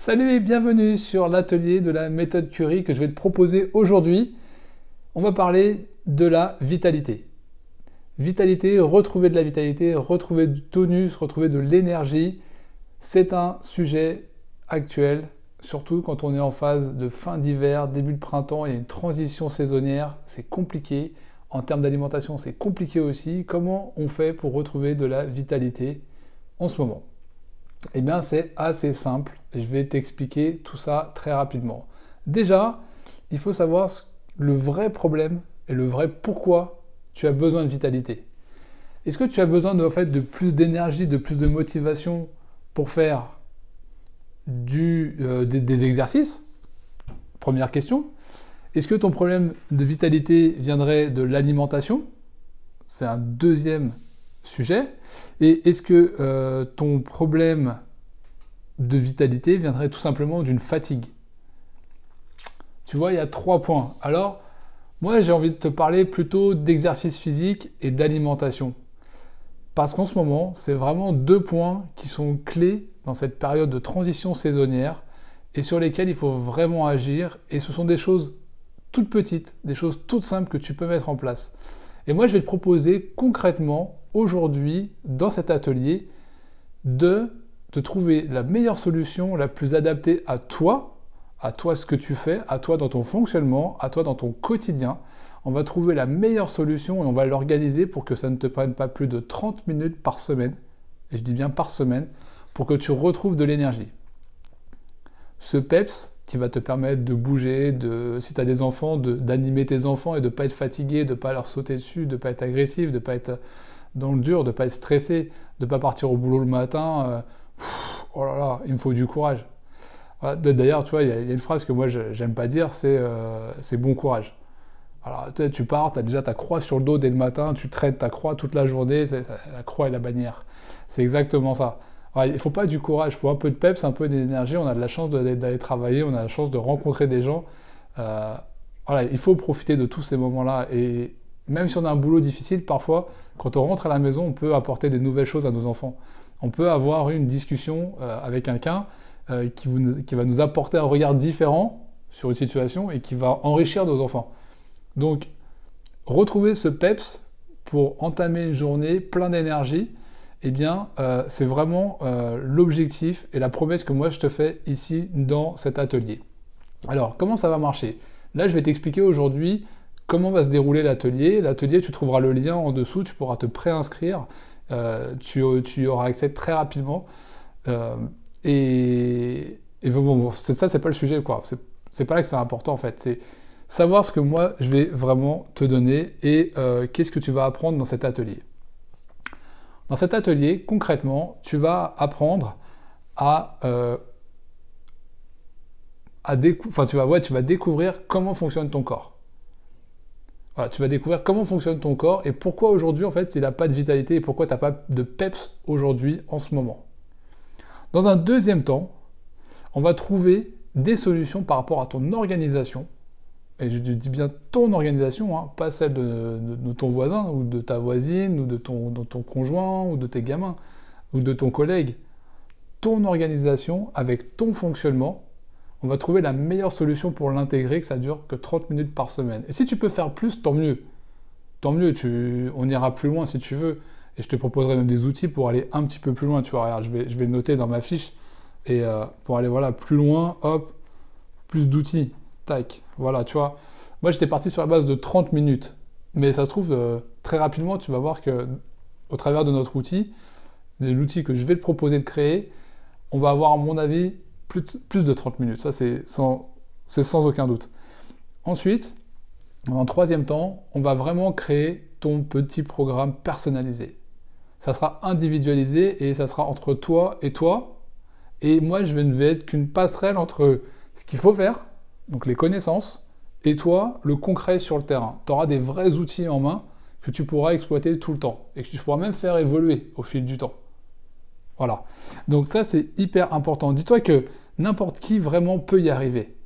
Salut et bienvenue sur l'atelier de la méthode Curie que je vais te proposer aujourd'hui. On va parler de la vitalité. Vitalité, retrouver de la vitalité, retrouver du tonus, retrouver de l'énergie. C'est un sujet actuel, surtout quand on est en phase de fin d'hiver, début de printemps, il y a une transition saisonnière, c'est compliqué. En termes d'alimentation, c'est compliqué aussi. Comment on fait pour retrouver de la vitalité en ce moment ? Eh bien, c'est assez simple. Je vais t'expliquer tout ça très rapidement. Déjà, il faut savoir le vrai problème et le vrai pourquoi tu as besoin de vitalité. Est-ce que tu as besoin de plus d'énergie, de plus de motivation pour faire des exercices? Première question. Est-ce que ton problème de vitalité viendrait de l'alimentation? C'est un deuxième sujet. Et est-ce que ton problème de vitalité viendrait tout simplement d'une fatigue? Tu vois, il y a 3 points. Alors, moi, j'ai envie de te parler plutôt d'exercice physique et d'alimentation. Parce qu'en ce moment, c'est vraiment 2 points qui sont clés dans cette période de transition saisonnière et sur lesquels il faut vraiment agir. Et ce sont des choses toutes petites, des choses toutes simples que tu peux mettre en place. Et moi, je vais te proposer concrètement, aujourd'hui, dans cet atelier, de te trouver la meilleure solution, la plus adaptée à toi ce que tu fais, à toi dans ton fonctionnement, à toi dans ton quotidien. On va trouver la meilleure solution et on va l'organiser pour que ça ne te prenne pas plus de 30 minutes par semaine, et je dis bien par semaine, pour que tu retrouves de l'énergie. Ce PEPS qui va te permettre de bouger, si tu as des enfants, d'animer tes enfants et de ne pas être fatigué, de ne pas leur sauter dessus, de ne pas être agressif, de ne pas être dans le dur, de ne pas être stressé, de ne pas partir au boulot le matin. Oh là là, il me faut du courage. Voilà. D'ailleurs, tu vois, il y a une phrase que moi, j'aime pas dire, c'est bon courage. Alors, tu pars, tu as déjà ta croix sur le dos dès le matin, tu traînes ta croix toute la journée, la croix et la bannière. C'est exactement ça. Il ne faut pas du courage, il faut un peu de peps, un peu d'énergie. On a de la chance d'aller travailler, on a la chance de rencontrer des gens. Voilà, il faut profiter de tous ces moments-là. Et même si on a un boulot difficile, parfois, quand on rentre à la maison, on peut apporter des nouvelles choses à nos enfants. On peut avoir une discussion avec quelqu'un qui va nous apporter un regard différent sur une situation et qui va enrichir nos enfants. Donc, retrouver ce peps pour entamer une journée plein d'énergie, eh bien, c'est vraiment l'objectif et la promesse que moi je te fais ici dans cet atelier. Alors, comment ça va marcher? Là, je vais t'expliquer aujourd'hui comment va se dérouler l'atelier. L'atelier, tu trouveras le lien en dessous, tu pourras te préinscrire. Tu auras accès très rapidement. Et bon, ça, c'est pas le sujet, quoi. C'est pas là que c'est important, en fait. C'est savoir ce que moi, je vais vraiment te donner et qu'est-ce que tu vas apprendre dans cet atelier. Dans cet atelier, concrètement, tu vas apprendre tu vas découvrir comment fonctionne ton corps. Voilà, tu vas découvrir comment fonctionne ton corps et pourquoi aujourd'hui, en fait, il n'a pas de vitalité et pourquoi tu n'as pas de peps aujourd'hui, en ce moment. Dans un deuxième temps, on va trouver des solutions par rapport à ton organisation. Et je dis bien ton organisation, hein, pas celle de ton voisin ou de ta voisine ou de ton conjoint ou de tes gamins ou de ton collègue. Ton organisation avec ton fonctionnement, on va trouver la meilleure solution pour l'intégrer, que ça dure que 30 minutes par semaine. Et si tu peux faire plus, tant mieux. Tant mieux, on ira plus loin si tu veux. Et je te proposerai même des outils pour aller un petit peu plus loin. Tu vois, regarde, je vais le noter dans ma fiche. Et pour aller plus loin, hop, plus d'outils. Tac, voilà, tu vois. Moi, j'étais parti sur la base de 30 minutes. Mais ça se trouve, très rapidement, tu vas voir que au travers de notre outil, de l'outil que je vais te proposer de créer, on va avoir, à mon avis, plus de 30 minutes. Ça, c'est sans aucun doute. Ensuite, en troisième temps, on va vraiment créer ton petit programme personnalisé. Ça sera individualisé et ça sera entre toi et toi. Et moi, je ne vais être qu'une passerelle entre ce qu'il faut faire, donc les connaissances, et toi, le concret sur le terrain. Tu auras des vrais outils en main que tu pourras exploiter tout le temps et que tu pourras même faire évoluer au fil du temps. Voilà. Donc ça, c'est hyper important. Dis-toi que n'importe qui vraiment peut y arriver.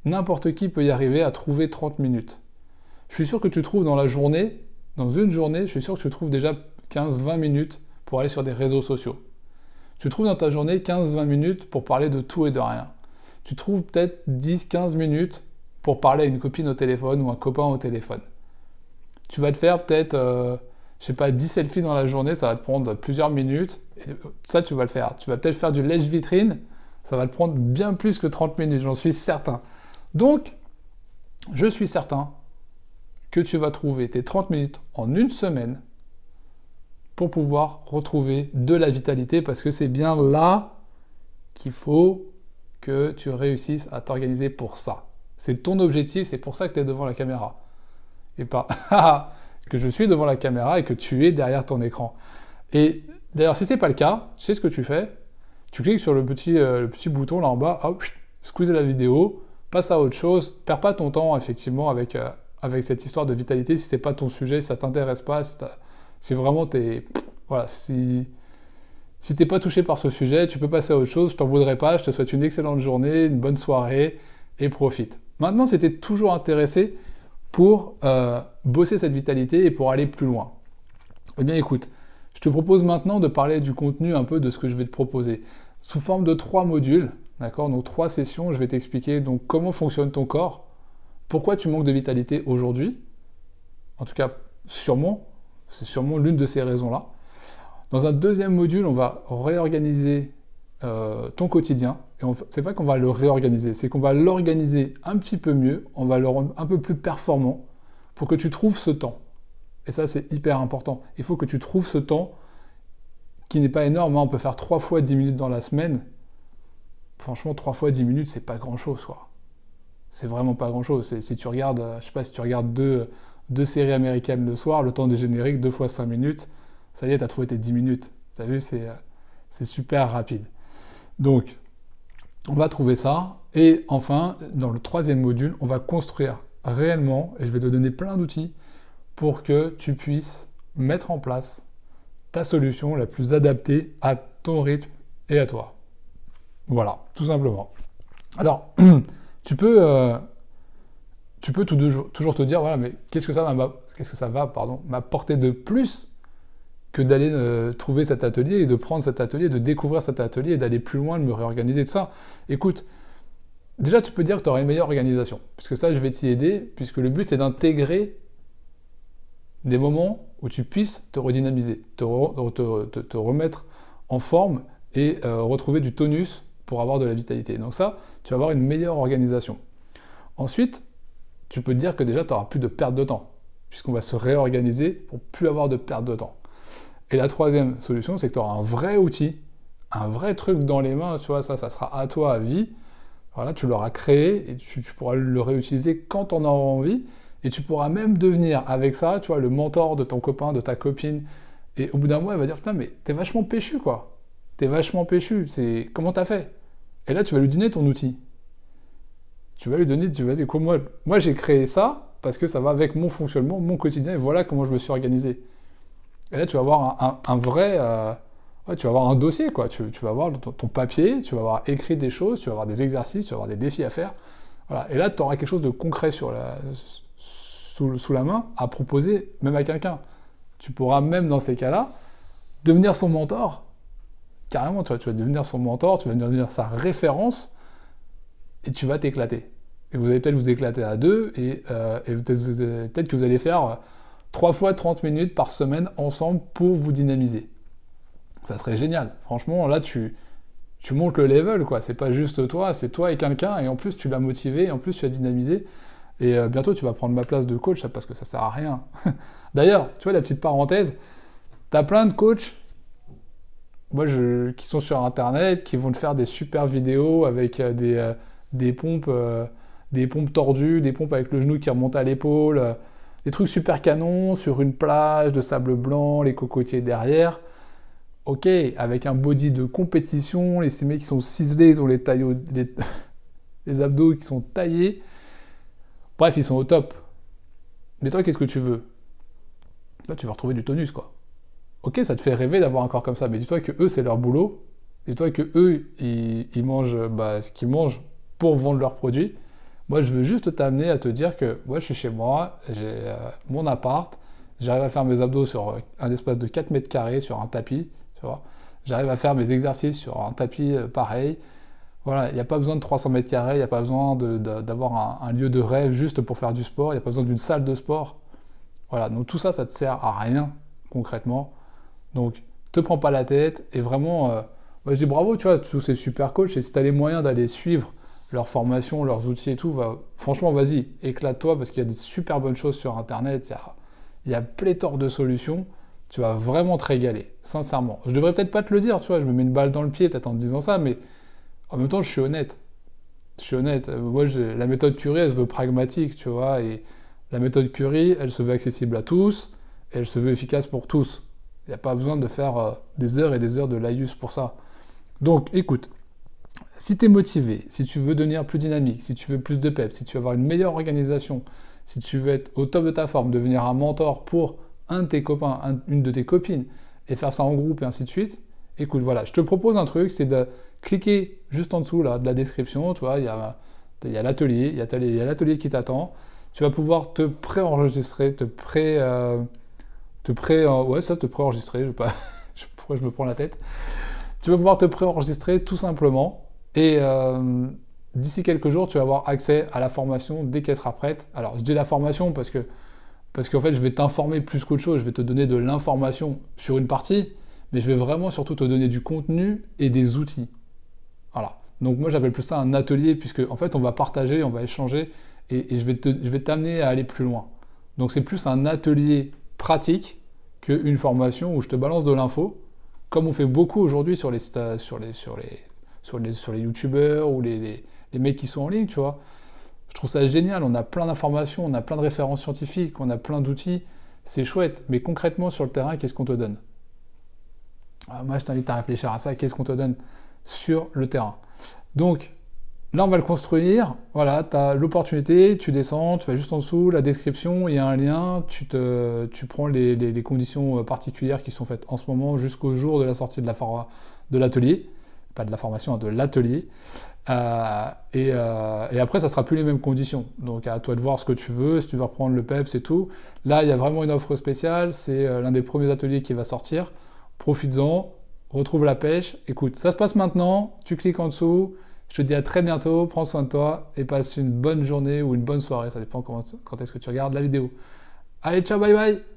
N'importe qui peut y arriver à trouver 30 minutes. Je suis sûr que tu trouves dans une journée, je suis sûr que tu trouves déjà 15-20 minutes pour aller sur des réseaux sociaux. Tu trouves dans ta journée 15-20 minutes pour parler de tout et de rien. Tu trouves peut-être 10-15 minutes pour parler à une copine au téléphone ou un copain au téléphone. Tu vas te faire peut-être, je sais pas, 10 selfies dans la journée, ça va te prendre plusieurs minutes. Et ça, tu vas le faire. Tu vas peut-être faire du lèche-vitrine, ça va te prendre bien plus que 30 minutes, j'en suis certain. Donc, je suis certain que tu vas trouver tes 30 minutes en une semaine pour pouvoir retrouver de la vitalité, parce que c'est bien là qu'il faut que tu réussisses à t'organiser pour ça. C'est ton objectif, c'est pour ça que tu es devant la caméra. Et pas que je suis devant la caméra et que tu es derrière ton écran. Et d'ailleurs, si ce n'est pas le cas, tu sais ce que tu fais? Tu cliques sur le petit bouton là en bas, hop, squeeze la vidéo, passe à autre chose, perds pas ton temps effectivement avec cette histoire de vitalité si c'est pas ton sujet, si ça t'intéresse pas, si vraiment voilà, si t'es pas touché par ce sujet, tu peux passer à autre chose, je t'en voudrais pas, je te souhaite une excellente journée, une bonne soirée et profite. Maintenant, si t'es toujours intéressé pour bosser cette vitalité et pour aller plus loin, eh bien écoute, je te propose maintenant de parler du contenu un peu de ce que je vais te proposer. Sous forme de 3 modules, d'accord, donc 3 sessions, je vais t'expliquer donc comment fonctionne ton corps, pourquoi tu manques de vitalité aujourd'hui, en tout cas sûrement, c'est sûrement l'une de ces raisons-là. Dans un deuxième module, on va réorganiser ton quotidien, et c'est pas qu'on va le réorganiser, c'est qu'on va l'organiser un petit peu mieux, on va le rendre un peu plus performant pour que tu trouves ce temps. Et ça, c'est hyper important. Il faut que tu trouves ce temps qui n'est pas énorme. On peut faire 3 fois 10 minutes dans la semaine. Franchement, 3 fois 10 minutes, c'est pas grand-chose, quoi. C'est vraiment pas grand-chose. Si tu regardes, je sais pas, si tu regardes deux séries américaines le soir, le temps des génériques, 2 fois 5 minutes, ça y est, t'as trouvé tes 10 minutes. T'as vu, c'est super rapide. Donc, on va trouver ça. Et enfin, dans le 3e module, on va construire réellement, et je vais te donner plein d'outils, pour que tu puisses mettre en place ta solution la plus adaptée à ton rythme et à toi. Voilà, tout simplement. Alors, tu peux toujours te dire, voilà, mais qu'est-ce que ça va m'apporter de plus que d'aller trouver cet atelier et de prendre cet atelier, de découvrir cet atelier et d'aller plus loin, de me réorganiser, tout ça. Écoute, déjà, tu peux dire que tu auras une meilleure organisation, puisque ça, je vais t'y aider, puisque le but, c'est d'intégrer des moments où tu puisses te redynamiser, te remettre en forme et retrouver du tonus pour avoir de la vitalité. Donc ça, tu vas avoir une meilleure organisation. Ensuite, tu peux te dire que déjà, tu n'auras plus de perte de temps, puisqu'on va se réorganiser pour plus avoir de perte de temps. Et la 3e solution, c'est que tu auras un vrai outil, un vrai truc dans les mains, tu vois, ça sera à toi à vie. Voilà, tu l'auras créé et tu pourras le réutiliser quand tu en auras envie. Et tu pourras même devenir, avec ça, tu vois, le mentor de ton copain, de ta copine. Et au bout d'un mois, elle va dire, putain, mais t'es vachement péchu, quoi. T'es vachement péchu. Comment t'as fait? Et là, tu vas lui donner ton outil. Tu vas lui dire, moi, j'ai créé ça parce que ça va avec mon fonctionnement, mon quotidien, et voilà comment je me suis organisé. Et là, tu vas avoir un vrai... tu vas avoir un dossier, quoi. Tu vas avoir ton papier, tu vas avoir écrit des choses, tu vas avoir des exercices, tu vas avoir des défis à faire. Voilà. Et là, tu auras quelque chose de concret sous la main à proposer même à quelqu'un. Tu pourras même dans ces cas-là devenir son mentor. Carrément, tu vas devenir son mentor, tu vas devenir sa référence et tu vas t'éclater. Et vous allez peut-être vous éclater à deux et peut-être que vous allez faire 3 fois 30 minutes par semaine ensemble pour vous dynamiser. Ça serait génial. Franchement, là, tu montes le level, quoi. C'est pas juste toi, c'est toi et quelqu'un et en plus, tu l'as motivé, et en plus, tu l'as dynamisé. Et bientôt, tu vas prendre ma place de coach parce que ça sert à rien. D'ailleurs, tu vois, la petite parenthèse, tu as plein de coachs qui sont sur Internet, qui vont te faire des super vidéos avec des pompes tordues, des pompes avec le genou qui remonte à l'épaule, des trucs super canons sur une plage de sable blanc, les cocotiers derrière. Ok, avec un body de compétition, ces mecs qui sont ciselés, ils ont les abdos qui sont taillés. Bref, ils sont au top. Mais toi, qu'est-ce que tu veux? Là, tu veux retrouver du tonus, quoi. Ok, ça te fait rêver d'avoir un corps comme ça, mais dis-toi que eux, c'est leur boulot. Dis-toi que eux, ils mangent ce qu'ils mangent pour vendre leurs produits. Moi, je veux juste t'amener à te dire que moi, je suis chez moi, j'ai mon appart, j'arrive à faire mes abdos sur un espace de 4 mètres carrés, sur un tapis, tu vois. j'arrive à faire mes exercices sur un tapis pareil. Voilà, il n'y a pas besoin de 300 mètres carrés, il n'y a pas besoin d'avoir un lieu de rêve juste pour faire du sport, il n'y a pas besoin d'une salle de sport. Voilà, donc tout ça, ça te sert à rien concrètement. Donc, te prends pas la tête et vraiment, moi, je dis bravo, tu vois, tous ces super coachs, et si tu as les moyens d'aller suivre leur formation, leurs outils et tout, franchement, vas-y, éclate-toi parce qu'il y a des super bonnes choses sur Internet, il y a pléthore de solutions, tu vas vraiment te régaler, sincèrement. Je devrais peut-être pas te le dire, tu vois, je me mets une balle dans le pied peut-être en te disant ça, mais en même temps, je suis honnête. Je suis honnête. Moi, la méthode Curie, elle se veut pragmatique, tu vois, et la méthode Curie, elle se veut accessible à tous, et elle se veut efficace pour tous. Il n'y a pas besoin de faire des heures et des heures de laïus pour ça. Donc, écoute, si tu es motivé, si tu veux devenir plus dynamique, si tu veux plus de peps, si tu veux avoir une meilleure organisation, si tu veux être au top de ta forme, devenir un mentor pour un de tes copains, une de tes copines, et faire ça en groupe et ainsi de suite, écoute, voilà, je te propose un truc, c'est de cliquer juste en dessous là, de la description, tu vois, il y a l'atelier, il y a l'atelier qui t'attend. Tu vas pouvoir te pré-enregistrer, te pré-enregistrer, je sais pas pourquoi je me prends la tête. Tu vas pouvoir te pré-enregistrer tout simplement et d'ici quelques jours, tu vas avoir accès à la formation dès qu'elle sera prête. Alors, je dis la formation parce qu'en fait, je vais t'informer plus qu'autre chose, je vais te donner de l'information sur une partie, mais je vais vraiment surtout te donner du contenu et des outils. Voilà. Donc moi, j'appelle plus ça un atelier puisque en fait, on va partager, on va échanger et je vais t'amener à aller plus loin. Donc c'est plus un atelier pratique qu'une formation où je te balance de l'info, comme on fait beaucoup aujourd'hui sur les youtubeurs ou les mecs qui sont en ligne, tu vois. Je trouve ça génial, on a plein d'informations, on a plein de références scientifiques, on a plein d'outils, c'est chouette, mais concrètement sur le terrain, qu'est-ce qu'on te donne? Moi, je t'invite à réfléchir à ça, qu'est-ce qu'on te donne sur le terrain? Donc, là, on va le construire. Voilà, tu as l'opportunité, tu descends, tu vas juste en dessous, la description, il y a un lien, tu prends les conditions particulières qui sont faites en ce moment jusqu'au jour de la sortie de l'atelier. Pas de la formation, hein, de l'atelier. Et après, ça sera plus les mêmes conditions. Donc, à toi de voir ce que tu veux, si tu veux reprendre le PEPS et tout. Là, il y a vraiment une offre spéciale. C'est l'un des premiers ateliers qui va sortir. Profites-en, retrouve la pêche. Écoute, ça se passe maintenant. Tu cliques en dessous. Je te dis à très bientôt, prends soin de toi et passe une bonne journée ou une bonne soirée, ça dépend quand est-ce que tu regardes la vidéo. Allez, ciao, bye bye!